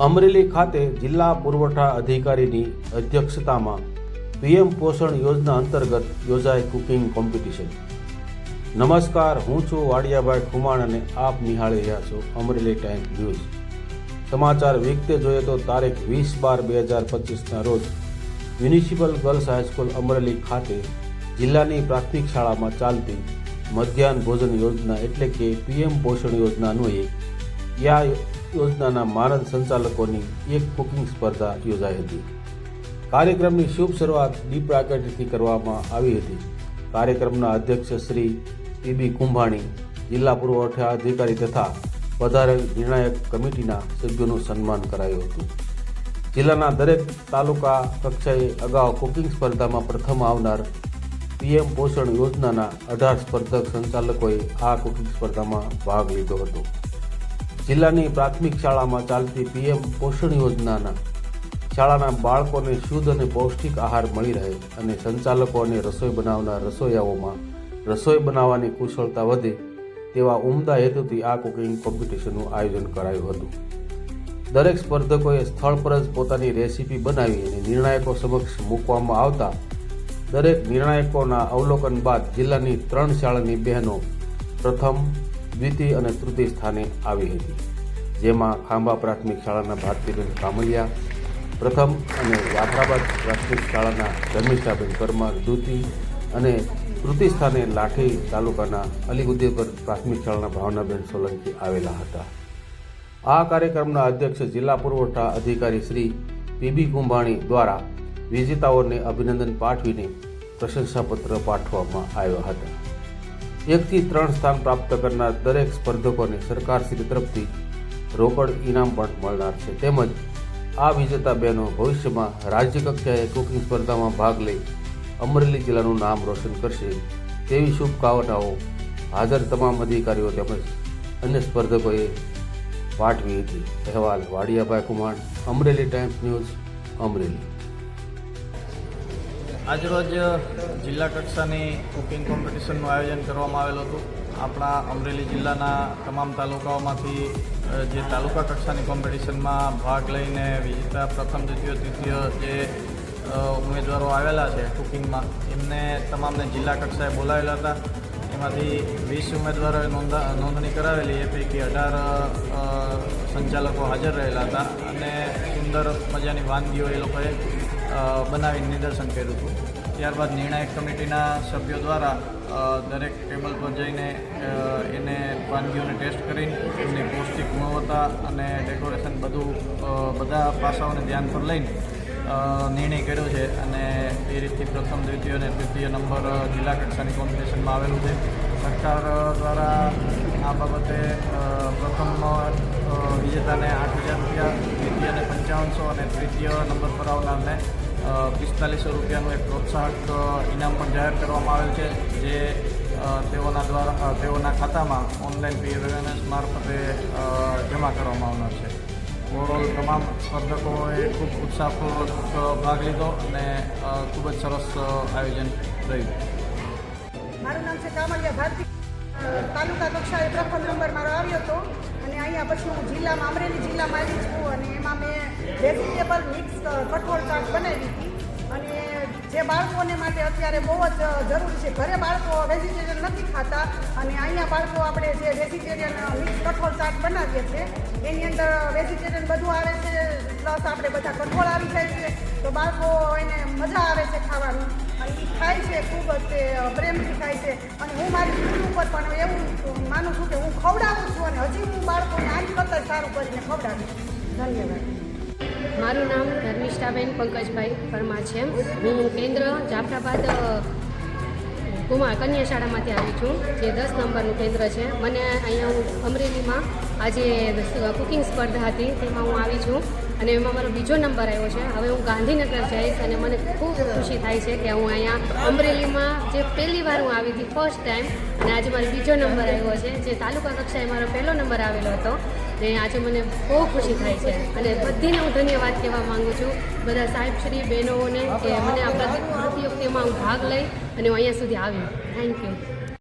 અમરેલી ખાતે જિલ્લા પુરવઠા અધિકારીની અધ્યક્ષતામાં પીએમ પોષણ યોજના અંતર્ગત યોજાય કુકિંગ કોમ્પિટિશન। નમસ્કાર, હું છું વાડિયાભાઈ ખુમાણ અને આપ નિહાળી રહ્યા છો અમરેલી ટાઈમ્સ ન્યૂઝ। સમાચાર વિગતે જોઈએ તો તારીખ 20/12/2025ના રોજ મ્યુનિસિપલ ગર્લ્સ હાઈસ્કૂલ અમરેલી ખાતે જિલ્લાની પ્રાથમિક શાળામાં ચાલતી મધ્યાહન ભોજન યોજના એટલે કે પીએમ પોષણ યોજનાનું આ યોજનાના માનદ સંચાલકોની એક કુકિંગ સ્પર્ધા યોજાઈ હતી। કાર્યક્રમની શુભ શરૂઆત દીપ પ્રાગટ્યથી કરવામાં આવી હતી। કાર્યક્રમના અધ્યક્ષ શ્રી પીબી કુંભાણી, જિલ્લા પુરવઠા અધિકારી તથા વધારેલ નિર્ણાયક કમિટીના સભ્યોનું સન્માન કરાયું હતું। જિલ્લાના દરેક તાલુકા કક્ષાએ અગાઉ કુકિંગ સ્પર્ધામાં પ્રથમ આવનાર પીએમ પોષણ યોજનાના 18 સ્પર્ધક સંચાલકોએ આ કુકિંગ સ્પર્ધામાં ભાગ લીધો હતો। જિલ્લાની પ્રાથમિક શાળામાં ચાલતી પીએમ પોષણ યોજનાના શાળાના બાળકોને શુદ્ધ અને પૌષ્ટિક આહાર મળી રહે અને સંચાલકો અને રસોઈ બનાવનાર રસોઈયાઓમાં રસોઈ બનાવવાની કુશળતા વધે તેવા ઉમદા હેતુથી આ કુકિંગ કોમ્પિટિશનનું આયોજન કરાયું હતું। દરેક સ્પર્ધકોએ સ્થળ પર જ પોતાની રેસીપી બનાવી અને નિર્ણાયકો સમક્ષ મૂકવામાં આવતા દરેક નિર્ણાયકોના અવલોકન બાદ જિલ્લાની 3 શાળાની બહેનો પ્રથમ, દ્વિતીય અને તૃતીય સ્થાને આવી હતી, જેમાં ખાંભા પ્રાથમિક શાળાના ભારતીબેન કામલિયા પ્રથમ અને જાફરાબાદ પ્રાથમિક શાળાના ધર્મિષ્ઠાબેન પરમાર દ્વિતીય અને તૃતીય સ્થાને લાઠી તાલુકાના અલીઉદ્દેપર પ્રાથમિક શાળાના ભાવનાબેન સોલંકી આવેલા હતા। આ કાર્યક્રમના અધ્યક્ષ જિલ્લા પુરવઠા અધિકારી શ્રી પીબી કુંભાણી દ્વારા વિજેતાઓને અભિનંદન પાઠવીને પ્રશંસાપત્ર પાઠવવામાં આવ્યા હતા। 1 થી 3 સ્થાન પ્રાપ્ત કરનાર દરેક સ્પર્ધકોને સરકારશ્રી તરફથી રોકડ ઇનામ પણ મળનાર છે, તેમજ આ વિજેતા બહેનો ભવિષ્યમાં રાજ્ય કક્ષાએ કુકિંગ સ્પર્ધામાં ભાગ લઈ અમરેલી જિલ્લાનું નામ રોશન કરશે તેવી શુભકામનાઓ હાજર તમામ અધિકારીઓ તેમજ અન્ય સ્પર્ધકોએ પાઠવી હતી। અહેવાલ વાડિયાભાઈ કુમાણ, અમરેલી ટાઈમ્સ ન્યૂઝ, અમરેલી। આજરોજ જિલ્લા કક્ષાની કુકિંગ કોમ્પિટિશનનું આયોજન કરવામાં આવેલું હતું। આપણા અમરેલી જિલ્લાના તમામ તાલુકાઓમાંથી જે તાલુકા કક્ષાની કોમ્પિટિશનમાં ભાગ લઈને વિજેતા પ્રથમ, દ્વિતીય, તૃતીય જે ઉમેદવારો આવેલા છે કુકિંગમાં, એમને તમામને જિલ્લા કક્ષાએ બોલાવેલા હતા। એમાંથી 20 ઉમેદવારોએ નોંધણી કરાવેલી, એ પૈકી 18 સંચાલકો હાજર રહેલા હતા અને સુંદર મજાની વાનગીઓ એ લોકોએ બનાવીને નિદર્શન કર્યું હતું। ત્યારબાદ નિર્ણાયક કમિટીના સભ્યો દ્વારા દરેક ટેબલ પર જઈને એને વાનગીઓને ટેસ્ટ કરીને એમની પૌષ્ટિક ગુણવત્તા અને ડેકોરેશન બધા પાસાઓને ધ્યાન પર લઈને નિર્ણય કર્યો છે અને એ રીતથી પ્રથમ, દ્વિતીય અને તૃતીય નંબર જિલ્લા કક્ષાની કોમ્પિટિશનમાં આવેલું છે। સરકાર દ્વારા આ બાબતે પ્રથમ વિજેતાને 8,000 રૂપિયા, દ્વિતીયને 5500 અને તૃતીય નંબર પર આવનારને 4500 રૂપિયાનું એક પ્રોત્સાહક ઇનામ પણ જાહેર કરવામાં આવેલ છે, જે તેઓના ખાતામાં ઓનલાઈન PWNS મારફતે જમા કરવામાં આવનાર છે। ઓવરઓલ તમામ સ્પર્ધકોએ ખૂબ ઉત્સાહપૂર્વક ભાગ લીધો અને ખૂબ જ સરસ આયોજન રહ્યું। મારું નામ છે કામલિયા ભારતી। તાલુકા કક્ષાએ પ્રથમ નંબર મારો આવ્યો હતો અને અહીંયા પછી હું જિલ્લામાં અમરેલી જિલ્લામાં આવી છું અને એમાં મેં વેજીટેબલ મિક્સ કઠોળ ચાટ બનાવી હતી અને જે બાળકોને માટે અત્યારે બહુ જ જરૂરી છે, ઘરે બાળકો વેજીટેરિયન નથી ખાતા અને અહીંયા બાળકો આપણે જે વેજીટેરિયન મિક્સ કઠોળ ચાટ બનાવીએ છીએ એની અંદર વેજીટેરિયન બધું આવે છે, પ્લસ આપણે બધા કઠોળ આવી જાય છે, તો બાળકો એને મજા આવે છે ખાવાનું અને એ ખાય છે, ખૂબ જ તે પ્રેમથી ખાય છે અને હું મારી સ્કૂલ ઉપર પણ એવું માનું છું કે હું ખવડાવું છું અને હજી હું બાળકોને આની કરતાં સારું કરીને ખવડાવીશ। ધન્યવાદ। મારું નામ ધર્મિષ્ઠાબેન પંકજભાઈ પરમાર છે। હું કેન્દ્ર જાફરાબાદ કન્યા શાળામાંથી આવી છું, જે 10 નંબરનું કેન્દ્ર છે। મને અહીંયા હું અમરેલીમાં આજે કુકિંગ સ્પર્ધા હતી તેમાં હું આવી છું અને એમાં મારો બીજો નંબર આવ્યો છે। હવે હું ગાંધીનગર જઈશ અને મને ખૂબ ખુશી થાય છે કે હું અહીંયા અમરેલીમાં જે પહેલી વાર હું આવી હતી, ફર્સ્ટ ટાઈમ, અને આજે મારો બીજો નંબર આવ્યો છે, જે તાલુકા કક્ષાએ મારો પહેલો નંબર આવેલો હતો ને આજે મને બહુ ખુશી થાય છે અને બધીને હું ધન્યવાદ કહેવા માગું છું, બધા સાહેબશ્રી બહેનોને કે મને આ પ્રતિયોગિતામાં હું ભાગ લઈ અને હું અહીંયા સુધી આવી। Thank you.